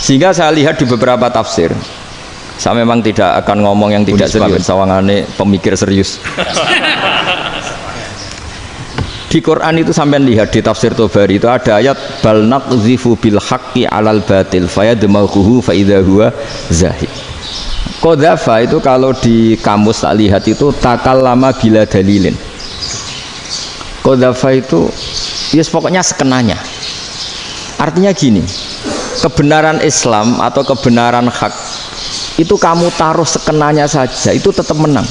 Sehingga saya lihat di beberapa tafsir, saya memang tidak akan ngomong yang tidak serius, sawangane pemikir serius. Di Quran itu sampai lihat di tafsir Tobari itu ada ayat bal naqzifu bil haqqi 'alal batil fayadmaghuhu fa idza huwa zahid. Qadzafa itu kalau di kamus tak lihat itu takallama bila dalilin. Qadzafa itu yes pokoknya sekenanya. Artinya gini, kebenaran Islam atau kebenaran hak itu kamu taruh sekenanya saja itu tetap menang.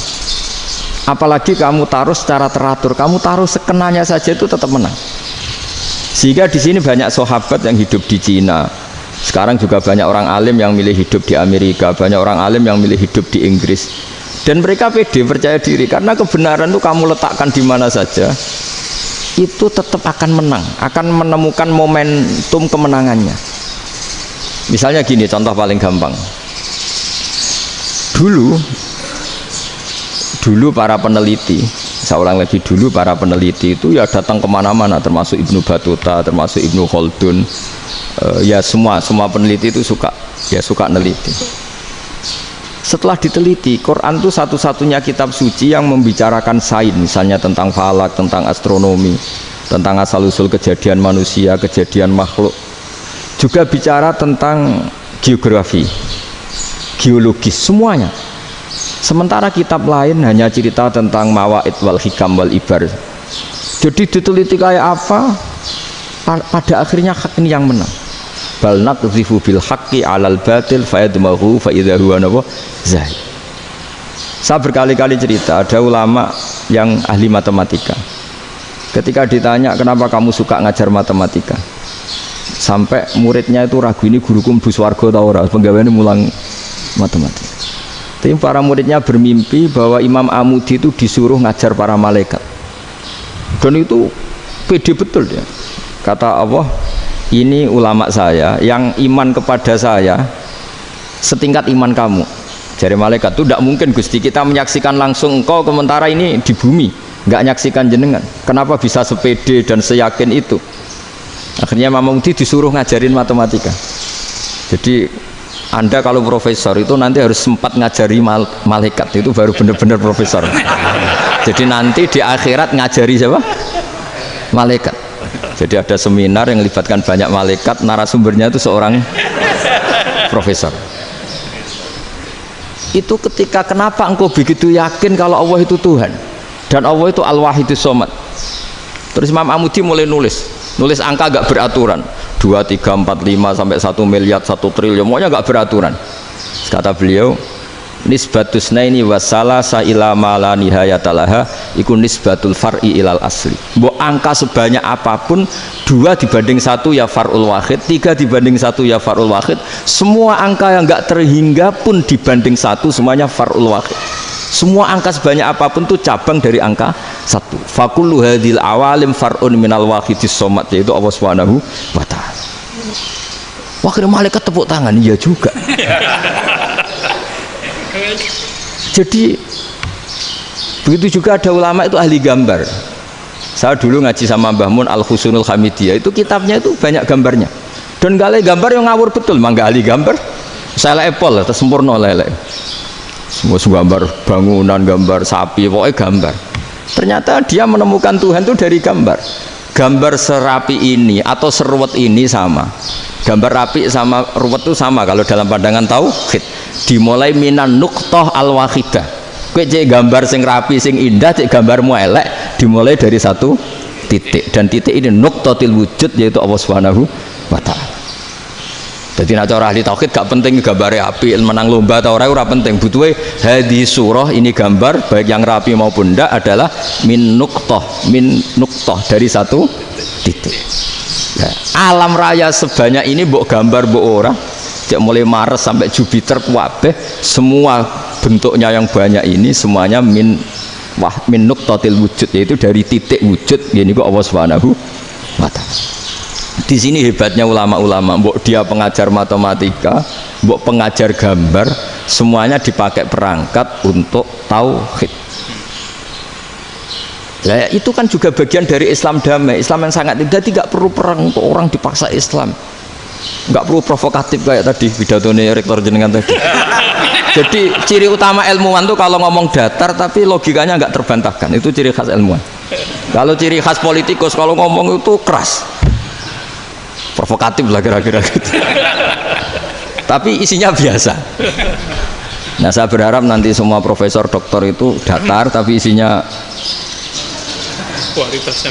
Apalagi kamu taruh secara teratur, kamu taruh sekenanya saja itu tetap menang. Sehingga di sini banyak sahabat yang hidup di Cina. Sekarang juga banyak orang alim yang milih hidup di Amerika, banyak orang alim yang milih hidup di Inggris. Dan mereka pede, percaya diri karena kebenaran itu kamu letakkan di mana saja, itu tetap akan menang, akan menemukan momentum kemenangannya. Misalnya gini, contoh paling gampang. Dulu para peneliti, saya ulang lagi, dulu para peneliti itu ya datang kemana-mana, termasuk Ibnu Battuta, termasuk Ibnu Khaldun, ya semua peneliti itu suka neliti. Setelah diteliti, Quran itu satu-satunya kitab suci yang membicarakan sains, misalnya tentang falak, tentang astronomi, tentang asal-usul kejadian manusia, kejadian makhluk, juga bicara tentang geografi, geologis, semuanya. Sementara kitab lain hanya cerita tentang mawaid wal hikam wal ibar. Jadi diteliti kayak apa, pada akhirnya hak ini yang menang. Bal naqzifu bil haqqi 'alal batil fayadmaghu fa idza huwa zahid. Saya berkali-kali cerita, ada ulama yang ahli matematika. Ketika ditanya kenapa kamu suka ngajar matematika, sampai muridnya itu ragu, ini guruku mlebu swarga ta ora, penggaweane mulang matematika. Tapi para muridnya bermimpi bahwa Imam Amudi itu disuruh ngajar para malaikat, dan itu pede betul dia. Kata Allah, ini ulama saya yang iman kepada saya setingkat iman kamu. Jadi malaikat itu tidak mungkin Gusti, kita menyaksikan langsung engkau, sementara ini di bumi nggak nyaksikan jenengan, kenapa bisa sepede dan seyakin itu? Akhirnya Imam Amudi disuruh ngajarin matematika. Jadi Anda kalau profesor itu nanti harus sempat ngajari malaikat, itu baru benar-benar profesor. Jadi nanti di akhirat ngajari siapa? Malaikat. Jadi ada seminar yang melibatkan banyak malaikat, narasumbernya itu seorang profesor. Itu ketika kenapa engkau begitu yakin kalau Allah itu Tuhan dan Allah itu Al-Wahidus Shomad. Terus Imam Amudi mulai nulis angka gak beraturan, 2, 3, 4, 5 sampai 1 miliar, 1 triliun, pokoknya gak beraturan. Kata beliau, nisbatus naini wasalasa ila ma la nihayatalaha iku nisbatul far'i ilal asli. Mbok angka sebanyak apapun, 2 dibanding 1 ya far'ul wahid, 3 dibanding 1 ya far'ul wahid, semua angka yang gak terhingga pun dibanding 1 semuanya far'ul wahid. Semua angka sebanyak apapun itu cabang dari angka 1. Fakullu hadhil awalim far'un minal wahidis shomad, yaitu Allah Subhanahu wa ta'ala. Wakil malaikat tepuk tangan, iya juga. Jadi begitu juga ada ulama itu ahli gambar. Saya dulu ngaji sama Mbah Mun Al-Husunul Hamidiyah, itu kitabnya itu banyak gambarnya. Dan gale gambar yang ngawur betul, mangga ahli gambar. Saya lepol, sempurna lele. Semua gambar bangunan, gambar sapi, pokoknya gambar. Ternyata dia menemukan Tuhan itu dari gambar. Gambar serapi ini atau seruwet ini sama. Gambar rapi sama ruwet itu sama kalau dalam pandangan tauhid. Dimulai minan nuqtah al-wahidah. Kowe cek gambar sing rapi, sing indah, cek gambarmu elek, dimulai dari 1 titik. Dan titik ini nuqtatil wujud, yaitu Allah Subhanahu wa ta'ala. Jadi nak cara ahli tauhid gak penting gambarnya api, menang lomba atau ora penting. Butuhe hadis surah ini gambar baik yang rapi maupun ndak adalah min nuqtah dari 1 titik. Ya, alam raya sebanyak ini mbok gambar mbok ora, cek mulai Mars sampai Jupiter kabeh semua bentuknya yang banyak ini semuanya min nuqtatil wujud, yaitu dari titik wujud. Ini kok Allah Subhanahu wa ta'ala. Di sini hebatnya ulama-ulama, mbok dia pengajar matematika, mbok pengajar gambar, semuanya dipakai perangkat untuk tauhid. Nah, itu kan juga bagian dari Islam damai, Islam yang sangat tidak perlu perang untuk orang dipaksa Islam. Nggak perlu provokatif kayak tadi pidatonya rektor jenengan tadi. Jadi ciri utama ilmuwan tuh kalau ngomong datar tapi logikanya nggak terbantahkan, itu ciri khas ilmuwan. Kalau ciri khas politikus kalau ngomong itu keras, provokatif lah kira-kira gitu. Tapi isinya biasa. Nah saya berharap nanti semua profesor doktor itu datar tapi isinya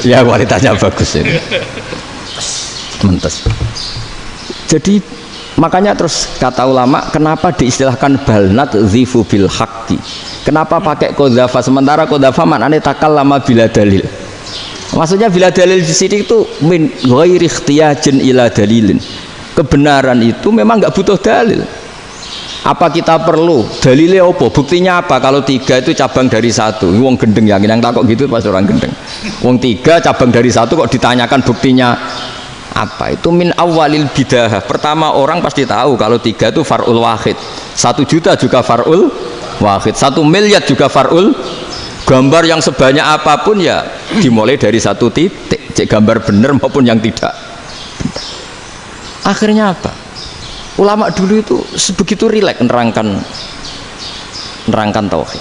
kualitasnya bagus ini. Mentes. Jadi makanya terus kata ulama kenapa diistilahkan balnat zifu bil haqqi, kenapa pakai kodhafa sementara kodhafa maknanya takallama bila dalil, maksudnya bila dalil di sini itu min ghairi ikhtiyajin ila dalilin, kebenaran itu memang nggak butuh dalil. Apa kita perlu dalilnya apa, buktinya apa kalau 3 itu cabang dari 1, wong gendeng yang takut gitu pas orang gendeng, wong 3 cabang dari 1 kok ditanyakan buktinya apa? Itu min awalil bidah. Pertama orang pasti tahu kalau 3 itu far'ul wahid, 1 juta juga far'ul wahid, 1 miliar juga far'ul. Gambar yang sebanyak apapun ya dimulai dari 1 titik, cek gambar bener maupun yang tidak. Akhirnya apa? Ulama dulu itu sebegitu rileks nerangkan tauhid.